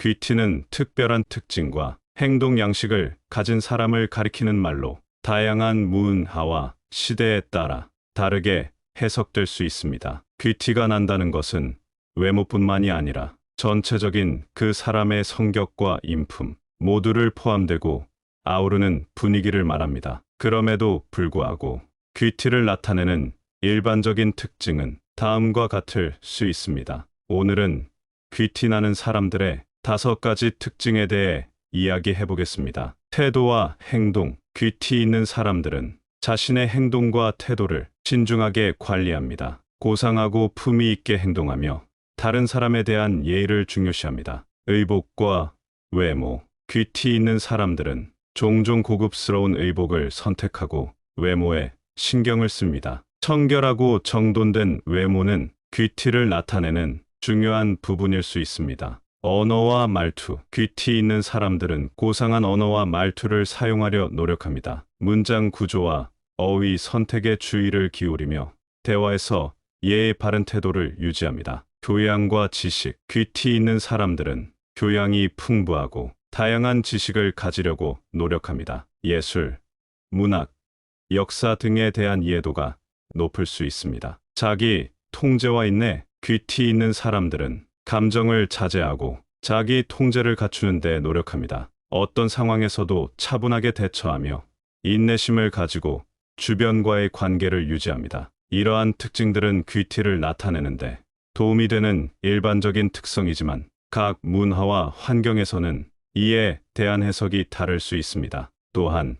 귀티는 특별한 특징과 행동 양식을 가진 사람을 가리키는 말로 다양한 문화와 시대에 따라 다르게 해석될 수 있습니다. 귀티가 난다는 것은 외모뿐만이 아니라 전체적인 그 사람의 성격과 인품 모두를 포함되고 아우르는 분위기를 말합니다. 그럼에도 불구하고 귀티를 나타내는 일반적인 특징은 다음과 같을 수 있습니다. 오늘은 귀티 나는 사람들의 5가지 특징에 대해 이야기해 보겠습니다. 태도와 행동. 귀티 있는 사람들은 자신의 행동과 태도를 신중하게 관리합니다. 고상하고 품위 있게 행동하며 다른 사람에 대한 예의를 중요시합니다. 의복과 외모. 귀티 있는 사람들은 종종 고급스러운 의복을 선택하고 외모에 신경을 씁니다. 청결하고 정돈된 외모는 귀티를 나타내는 중요한 부분일 수 있습니다. 언어와 말투. 귀티 있는 사람들은 고상한 언어와 말투를 사용하려 노력합니다. 문장 구조와 어휘 선택에 주의를 기울이며 대화에서 예의 바른 태도를 유지합니다. 교양과 지식. 귀티 있는 사람들은 교양이 풍부하고 다양한 지식을 가지려고 노력합니다. 예술, 문학, 역사 등에 대한 이해도가 높을 수 있습니다. 자기 통제와 인내. 귀티 있는 사람들은 감정을 자제하고 자기 통제를 갖추는 데 노력합니다. 어떤 상황에서도 차분하게 대처하며 인내심을 가지고 주변과의 관계를 유지합니다. 이러한 특징들은 귀티를 나타내는데 도움이 되는 일반적인 특성이지만 각 문화와 환경에서는 이에 대한 해석이 다를 수 있습니다. 또한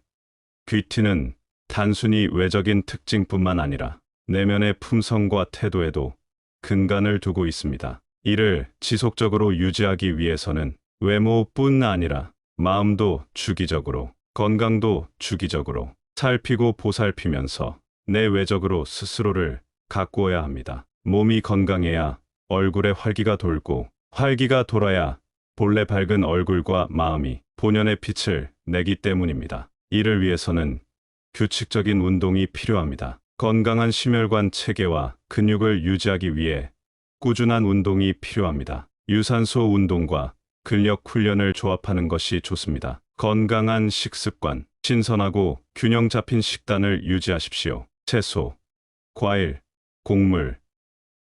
귀티는 단순히 외적인 특징뿐만 아니라 내면의 품성과 태도에도 근간을 두고 있습니다. 이를 지속적으로 유지하기 위해서는 외모뿐 아니라 마음도 주기적으로, 건강도 주기적으로 살피고 보살피면서 내외적으로 스스로를 가꾸어야 합니다. 몸이 건강해야 얼굴에 활기가 돌고 활기가 돌아야 본래 밝은 얼굴과 마음이 본연의 빛을 내기 때문입니다. 이를 위해서는 규칙적인 운동이 필요합니다. 건강한 심혈관 체계와 근육을 유지하기 위해 꾸준한 운동이 필요합니다. 유산소 운동과 근력 훈련을 조합하는 것이 좋습니다. 건강한 식습관, 신선하고 균형 잡힌 식단을 유지하십시오. 채소, 과일, 곡물,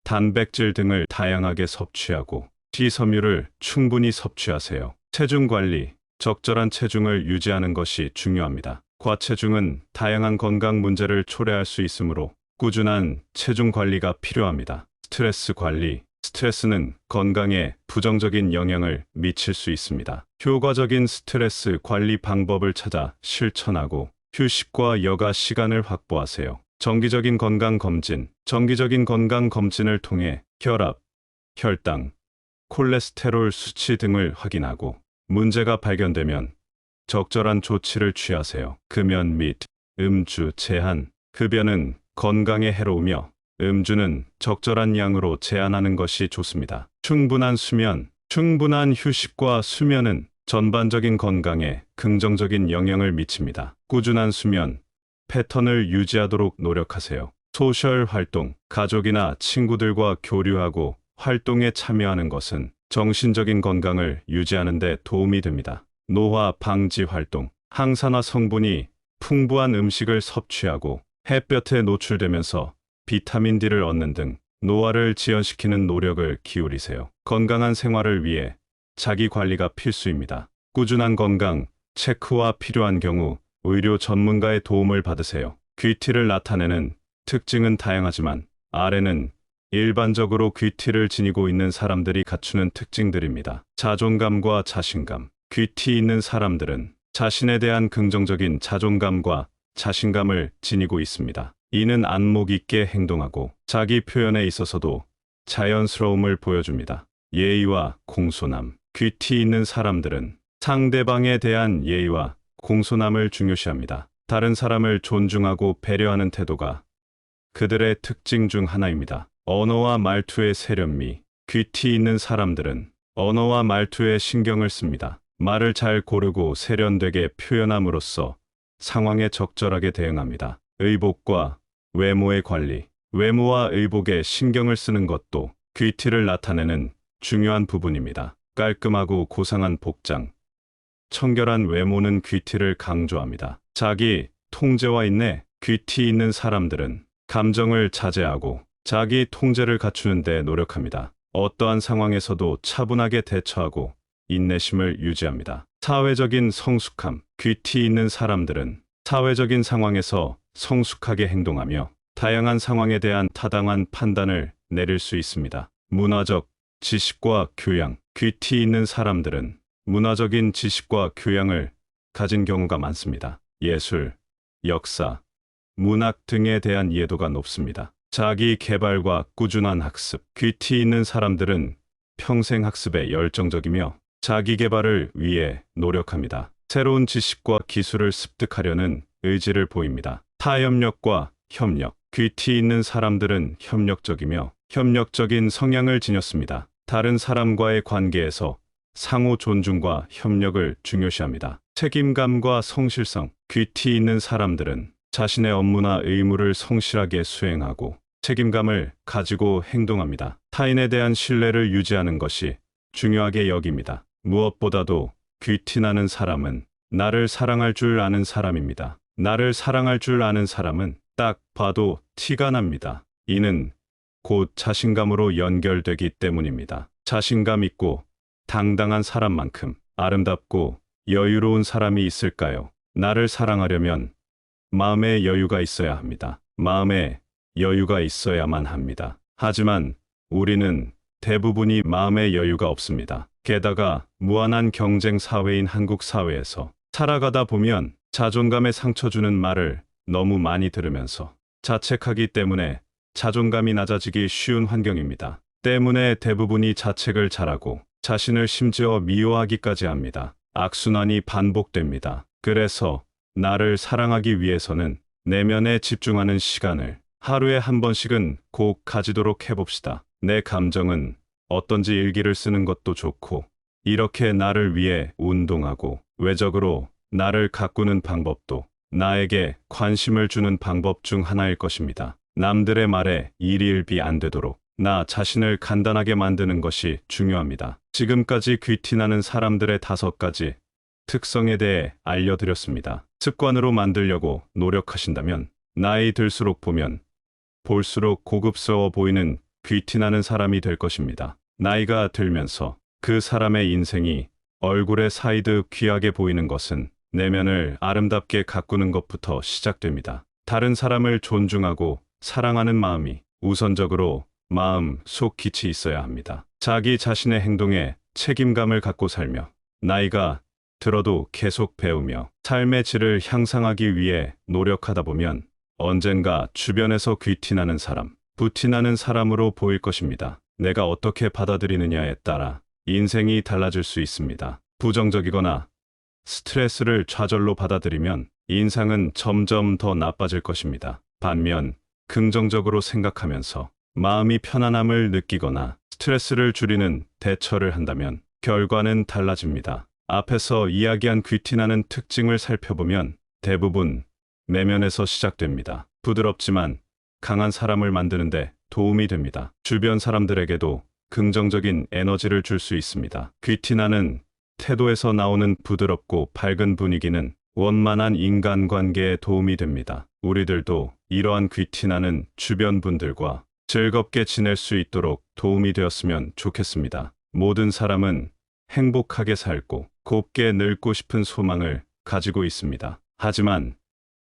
단백질 등을 다양하게 섭취하고 식이섬유를 충분히 섭취하세요. 체중 관리, 적절한 체중을 유지하는 것이 중요합니다. 과체중은 다양한 건강 문제를 초래할 수 있으므로 꾸준한 체중 관리가 필요합니다. 스트레스 관리. 스트레스는 건강에 부정적인 영향을 미칠 수 있습니다. 효과적인 스트레스 관리 방법을 찾아 실천하고 휴식과 여가 시간을 확보하세요. 정기적인 건강 검진. 정기적인 건강 검진을 통해 혈압, 혈당, 콜레스테롤 수치 등을 확인하고 문제가 발견되면 적절한 조치를 취하세요. 금연 및 음주 제한. 흡연은 건강에 해로우며 음주는 적절한 양으로 제한하는 것이 좋습니다. 충분한 수면. 충분한 휴식과 수면은 전반적인 건강에 긍정적인 영향을 미칩니다. 꾸준한 수면 패턴을 유지하도록 노력하세요. 소셜 활동. 가족이나 친구들과 교류하고 활동에 참여하는 것은 정신적인 건강을 유지하는 데 도움이 됩니다. 노화 방지 활동. 항산화 성분이 풍부한 음식을 섭취하고 햇볕에 노출되면서 비타민 D를 얻는 등 노화를 지연시키는 노력을 기울이세요. 건강한 생활을 위해 자기 관리가 필수입니다. 꾸준한 건강 체크와 필요한 경우 의료 전문가의 도움을 받으세요. 귀티를 나타내는 특징은 다양하지만 아래는 일반적으로 귀티를 지니고 있는 사람들이 갖추는 특징들입니다. 자존감과 자신감. 귀티 있는 사람들은 자신에 대한 긍정적인 자존감과 자신감을 지니고 있습니다. 이는 안목 있게 행동하고 자기 표현에 있어서도 자연스러움을 보여줍니다. 예의와 공손함. 귀티 있는 사람들은 상대방에 대한 예의와 공손함을 중요시합니다. 다른 사람을 존중하고 배려하는 태도가 그들의 특징 중 하나입니다. 언어와 말투의 세련미. 귀티 있는 사람들은 언어와 말투에 신경을 씁니다. 말을 잘 고르고 세련되게 표현함으로써 상황에 적절하게 대응합니다. 의복과 외모의 관리. 외모와 의복에 신경을 쓰는 것도 귀티를 나타내는 중요한 부분입니다. 깔끔하고 고상한 복장, 청결한 외모는 귀티를 강조합니다. 자기 통제와 인내, 귀티 있는 사람들은 감정을 자제하고 자기 통제를 갖추는 데 노력합니다. 어떠한 상황에서도 차분하게 대처하고 인내심을 유지합니다. 사회적인 성숙함, 귀티 있는 사람들은 사회적인 상황에서 성숙하게 행동하며 다양한 상황에 대한 타당한 판단을 내릴 수 있습니다. 문화적 지식과 교양, 귀티 있는 사람들은 문화적인 지식과 교양을 가진 경우가 많습니다. 예술, 역사, 문학 등에 대한 이해도가 높습니다. 자기 개발과 꾸준한 학습, 귀티 있는 사람들은 평생 학습에 열정적이며 자기 개발을 위해 노력합니다. 새로운 지식과 기술을 습득하려는 의지를 보입니다. 타협력과 협력, 귀티 있는 사람들은 협력적이며 협력적인 성향을 지녔습니다. 다른 사람과의 관계에서 상호 존중과 협력을 중요시합니다. 책임감과 성실성, 귀티 있는 사람들은 자신의 업무나 의무를 성실하게 수행하고 책임감을 가지고 행동합니다. 타인에 대한 신뢰를 유지하는 것이 중요하게 여깁니다. 무엇보다도 귀티나는 사람은 나를 사랑할 줄 아는 사람입니다. 나를 사랑할 줄 아는 사람은 딱 봐도 티가 납니다. 이는 곧 자신감으로 연결되기 때문입니다. 자신감 있고 당당한 사람만큼 아름답고 여유로운 사람이 있을까요? 나를 사랑하려면 마음에 여유가 있어야 합니다. 마음에 여유가 있어야만 합니다. 하지만 우리는 대부분이 마음에 여유가 없습니다. 게다가 무한한 경쟁 사회인 한국 사회에서 살아가다 보면 자존감에 상처 주는 말을 너무 많이 들으면서 자책하기 때문에 자존감이 낮아지기 쉬운 환경입니다. 때문에 대부분이 자책을 잘하고 자신을 심지어 미워하기까지 합니다. 악순환이 반복됩니다. 그래서 나를 사랑하기 위해서는 내면에 집중하는 시간을 하루에 한 번씩은 꼭 가지도록 해봅시다. 내 감정은 어떤지 일기를 쓰는 것도 좋고, 이렇게 나를 위해 운동하고 외적으로 나를 가꾸는 방법도 나에게 관심을 주는 방법 중 하나일 것입니다. 남들의 말에 일희일비 안 되도록 나 자신을 간단하게 만드는 것이 중요합니다. 지금까지 귀티나는 사람들의 5가지 특성에 대해 알려드렸습니다. 습관으로 만들려고 노력하신다면 나이 들수록 보면 볼수록 고급스러워 보이는 귀티나는 사람이 될 것입니다. 나이가 들면서 그 사람의 인생이 얼굴에 사이듯 귀하게 보이는 것은 내면을 아름답게 가꾸는 것부터 시작됩니다. 다른 사람을 존중하고 사랑하는 마음이 우선적으로 마음 속 깊이 있어야 합니다. 자기 자신의 행동에 책임감을 갖고 살며 나이가 들어도 계속 배우며 삶의 질을 향상하기 위해 노력하다 보면 언젠가 주변에서 귀티나는 사람, 부티나는 사람으로 보일 것입니다. 내가 어떻게 받아들이느냐에 따라 인생이 달라질 수 있습니다. 부정적이거나 스트레스를 좌절로 받아들이면 인상은 점점 더 나빠질 것입니다. 반면 긍정적으로 생각하면서 마음이 편안함을 느끼거나 스트레스를 줄이는 대처를 한다면 결과는 달라집니다. 앞에서 이야기한 귀티나는 특징을 살펴보면 대부분 내면에서 시작됩니다. 부드럽지만 강한 사람을 만드는데 도움이 됩니다. 주변 사람들에게도 긍정적인 에너지를 줄 수 있습니다. 귀티나는 태도에서 나오는 부드럽고 밝은 분위기는 원만한 인간관계에 도움이 됩니다. 우리들도 이러한 귀티나는 주변 분들과 즐겁게 지낼 수 있도록 도움이 되었으면 좋겠습니다. 모든 사람은 행복하게 살고 곱게 늙고 싶은 소망을 가지고 있습니다. 하지만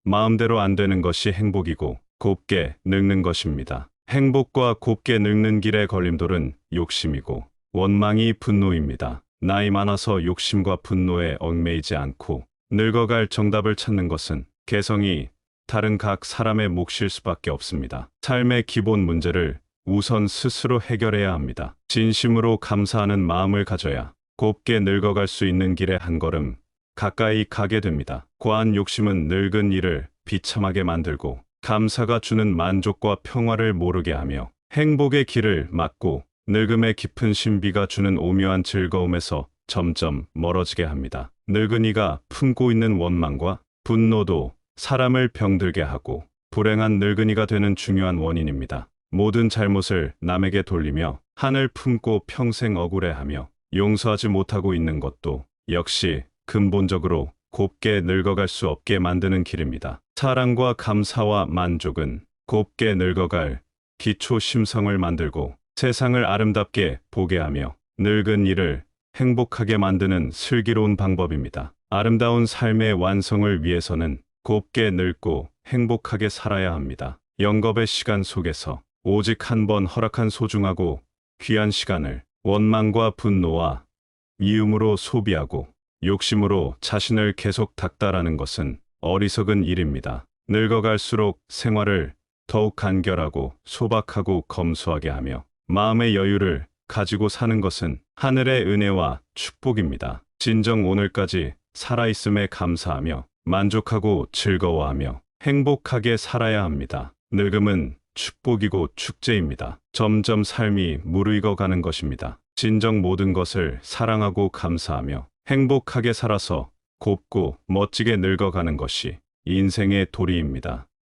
마음대로 안 되는 것이 행복이고 곱게 늙는 것입니다. 행복과 곱게 늙는 길의 걸림돌은 욕심이고 원망이 분노입니다. 나이 많아서 욕심과 분노에 얽매이지 않고 늙어갈 정답을 찾는 것은 개성이 다른 각 사람의 몫일 수밖에 없습니다. 삶의 기본 문제를 우선 스스로 해결해야 합니다. 진심으로 감사하는 마음을 가져야 곱게 늙어갈 수 있는 길에 한 걸음 가까이 가게 됩니다. 과한 욕심은 늙은 이를 비참하게 만들고 감사가 주는 만족과 평화를 모르게 하며 행복의 길을 막고 늙음의 깊은 신비가 주는 오묘한 즐거움에서 점점 멀어지게 합니다. 늙은이가 품고 있는 원망과 분노도 사람을 병들게 하고 불행한 늙은이가 되는 중요한 원인입니다. 모든 잘못을 남에게 돌리며 한을 품고 평생 억울해하며 용서하지 못하고 있는 것도 역시 근본적으로 곱게 늙어갈 수 없게 만드는 길입니다. 사랑과 감사와 만족은 곱게 늙어갈 기초 심성을 만들고 세상을 아름답게 보게 하며 늙은 이를 행복하게 만드는 슬기로운 방법입니다. 아름다운 삶의 완성을 위해서는 곱게 늙고 행복하게 살아야 합니다. 영겁의 시간 속에서 오직 한 번 허락한 소중하고 귀한 시간을 원망과 분노와 미움으로 소비하고 욕심으로 자신을 계속 닥달하는 것은 어리석은 일입니다. 늙어갈수록 생활을 더욱 간결하고 소박하고 검소하게 하며 마음의 여유를 가지고 사는 것은 하늘의 은혜와 축복입니다. 진정 오늘까지 살아있음에 감사하며 만족하고 즐거워하며 행복하게 살아야 합니다. 늙음은 축복이고 축제입니다. 점점 삶이 무르익어 가는 것입니다. 진정 모든 것을 사랑하고 감사하며 행복하게 살아서 곱고 멋지게 늙어가는 것이 인생의 도리입니다.